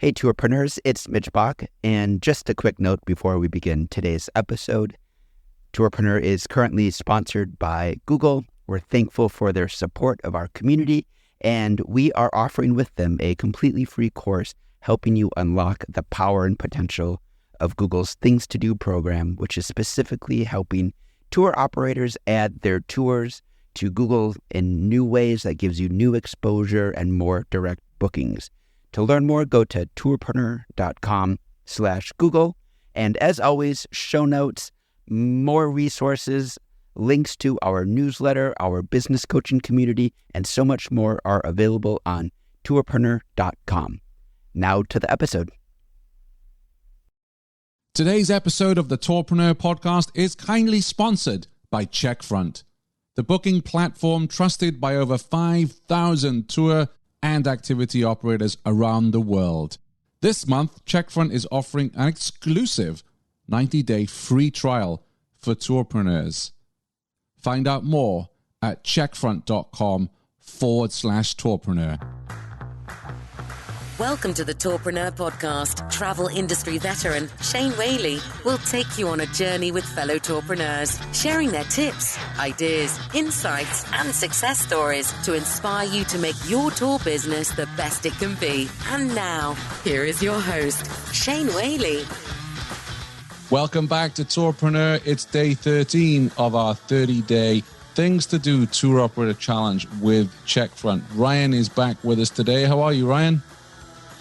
Hey, Tourpreneurs, it's Mitch Bach, and just a quick note before we begin today's episode. Tourpreneur is currently sponsored by Google. We're thankful for their support of our community, and we are offering with them a completely free course helping you unlock the power and potential of Google's Things to Do program, which is specifically helping tour operators add their tours to Google in new ways that gives you new exposure and more direct bookings. To learn more, go to tourpreneur.com/Google. And as always, show notes, more resources, links to our newsletter, our business coaching community, and so much more are available on tourpreneur.com. Now to the episode. Today's episode of the Tourpreneur podcast is kindly sponsored by Checkfront, the booking platform trusted by over 5,000 tour and activity operators around the world. This month, Checkfront is offering an exclusive 90-day free trial for tourpreneurs. Find out more at checkfront.com/tourpreneur. Welcome to the Tourpreneur podcast. Travel industry veteran Shane Whaley will take you on a journey with fellow tourpreneurs, sharing their tips, ideas, insights, and success stories to inspire you to make your tour business the best it can be. And now, here is your host, Shane Whaley. Welcome back to Tourpreneur. It's day 13 of our 30-day Things to Do Tour Operator Challenge with Checkfront. Ryan is back with us today. How are you, Ryan?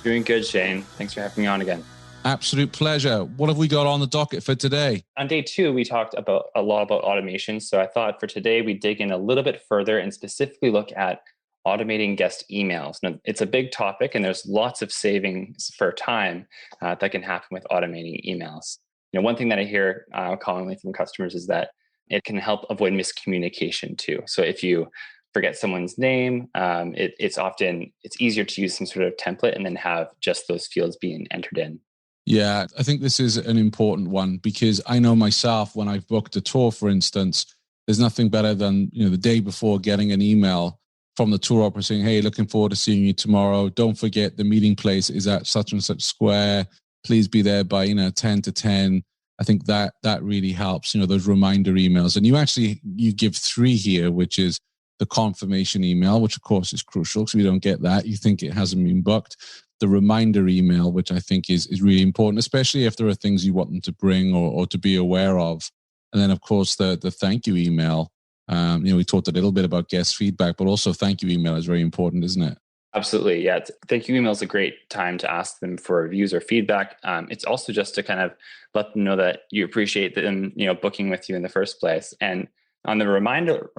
Doing good, Shane. Thanks for having me on again. Absolute pleasure. What have we got on the docket for today? On day 2, we talked a lot about automation. So I thought for today, we dig in a little bit further and specifically look at automating guest emails. Now, it's a big topic, and there's lots of savings for time that can happen with automating emails. One thing that I hear commonly from customers is that it can help avoid miscommunication too. So if you forget someone's name, it's easier to use some sort of template and then have just those fields being entered in. Yeah, I think this is an important one because I know myself when I've booked a tour, for instance, there's nothing better than the day before getting an email from the tour operator saying, "Hey, looking forward to seeing you tomorrow. Don't forget the meeting place is at such and such square. Please be there by 10 to 10." I think that really helps. Those reminder emails, and you give 3 here, which is the confirmation email, which of course is crucial because we don't get that. You think it hasn't been booked. The reminder email, which I think is really important, especially if there are things you want them to bring or to be aware of. And then of course the thank you email. We talked a little bit about guest feedback, but also thank you email is very important, isn't it? Absolutely. Yeah. Thank you email is a great time to ask them for reviews or feedback. It's also just to kind of let them know that you appreciate them, booking with you in the first place. And on the reminder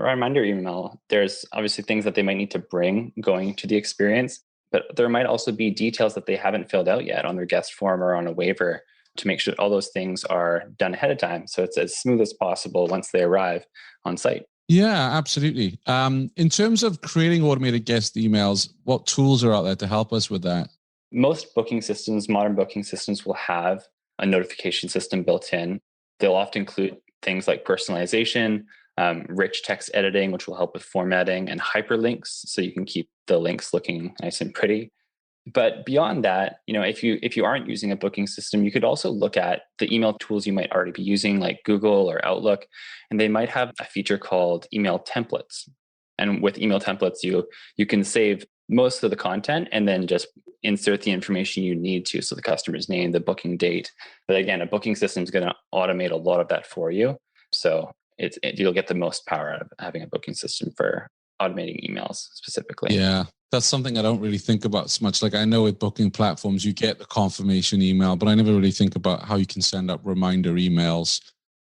email, there's obviously things that they might need to bring going to the experience, but there might also be details that they haven't filled out yet on their guest form or on a waiver to make sure all those things are done ahead of time. So it's as smooth as possible once they arrive on site. Yeah, absolutely. In terms of creating automated guest emails, what tools are out there to help us with that? Most booking systems, modern booking systems, will have a notification system built in. They'll often include things like personalization, rich text editing, which will help with formatting, and hyperlinks, so you can keep the links looking nice and pretty. But beyond that, if you aren't using a booking system, you could also look at the email tools you might already be using, like Google or Outlook, and they might have a feature called email templates. And with email templates, you can save most of the content and then just insert the information you need to, so the customer's name, the booking date. But again, a booking system is going to automate a lot of that for you. So you'll get the most power out of having a booking system for automating emails specifically. Yeah, that's something I don't really think about so much. Like I know with booking platforms, you get the confirmation email, but I never really think about how you can send up reminder emails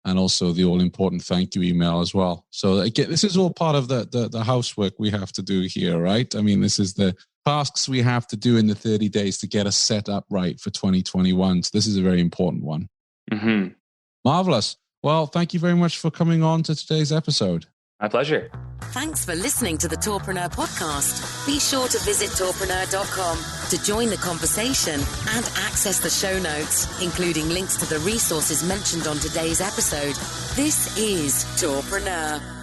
and also the all-important thank you email as well. So again, this is all part of the housework we have to do here, right? I mean, this is the tasks we have to do in the 30 days to get us set up right for 2021. So this is a very important one. Mm-hmm. Marvelous. Well, thank you very much for coming on to today's episode. My pleasure. Thanks for listening to the Tourpreneur podcast. Be sure to visit tourpreneur.com to join the conversation and access the show notes, including links to the resources mentioned on today's episode. This is Tourpreneur.